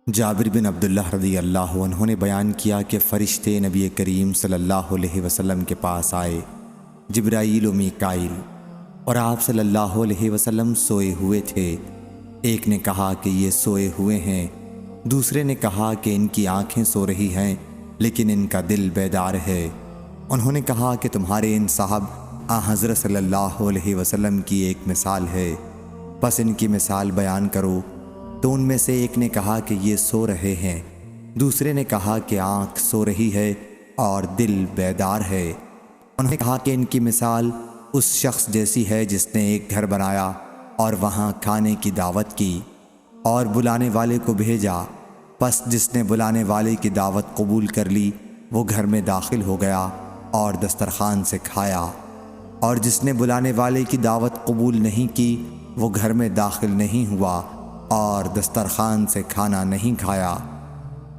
جابر بن عبداللہ رضی اللہ عنہ نے بیان کیا کہ فرشتے نبی کریم صلی اللہ علیہ وسلم کے پاس آئے، جبرائیل و میکائیل، اور آپ صلی اللہ علیہ وسلم سوئے ہوئے تھے۔ ایک نے کہا کہ یہ سوئے ہوئے ہیں، دوسرے نے کہا کہ ان کی آنکھیں سو رہی ہیں لیکن ان کا دل بیدار ہے۔ انہوں نے کہا کہ تمہارے ان صاحب حضرت صلی اللہ علیہ وسلم کی ایک مثال ہے، بس ان کی مثال بیان کرو۔ تو ان میں سے ایک نے کہا کہ یہ سو رہے ہیں، دوسرے نے کہا کہ آنکھ سو رہی ہے اور دل بیدار ہے۔ انہوں نے کہا کہ ان کی مثال اس شخص جیسی ہے جس نے ایک گھر بنایا اور وہاں کھانے کی دعوت کی اور بلانے والے کو بھیجا، پس جس نے بلانے والے کی دعوت قبول کر لی وہ گھر میں داخل ہو گیا اور دسترخوان سے کھایا، اور جس نے بلانے والے کی دعوت قبول نہیں کی وہ گھر میں داخل نہیں ہوا اور دسترخوان سے کھانا نہیں کھایا۔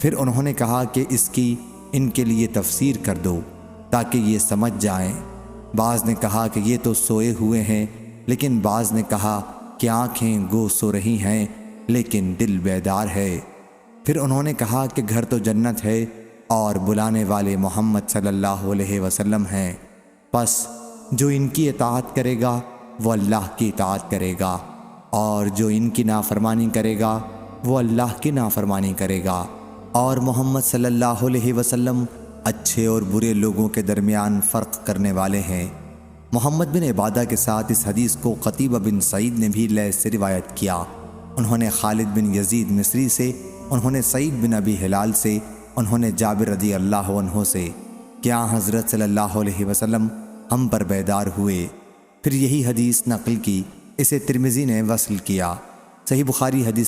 پھر انہوں نے کہا کہ اس کی ان کے لیے تفسیر کر دو تاکہ یہ سمجھ جائیں۔ بعض نے کہا کہ یہ تو سوئے ہوئے ہیں، لیکن بعض نے کہا کہ آنکھیں گو سو رہی ہیں لیکن دل بیدار ہے۔ پھر انہوں نے کہا کہ گھر تو جنت ہے اور بلانے والے محمد صلی اللہ علیہ وسلم ہیں، پس جو ان کی اطاعت کرے گا وہ اللہ کی اطاعت کرے گا، اور جو ان کی نافرمانی کرے گا وہ اللہ کی نافرمانی کرے گا، اور محمد صلی اللہ علیہ وسلم اچھے اور برے لوگوں کے درمیان فرق کرنے والے ہیں۔ محمد بن عبادہ کے ساتھ اس حدیث کو قتیبہ بن سعید نے بھی لیث سے روایت کیا۔ انہوں نے خالد بن یزید مصری سے، انہوں نے سعید بن ابی ہلال سے، انہوں نے جابر رضی اللہ عنہ سے کہ حضرت صلی اللہ علیہ وسلم ہم پر بیدار ہوئے، پھر یہی حدیث نقل کی۔ اسے ترمذی نے وصل کیا۔ صحیح بخاری حدیث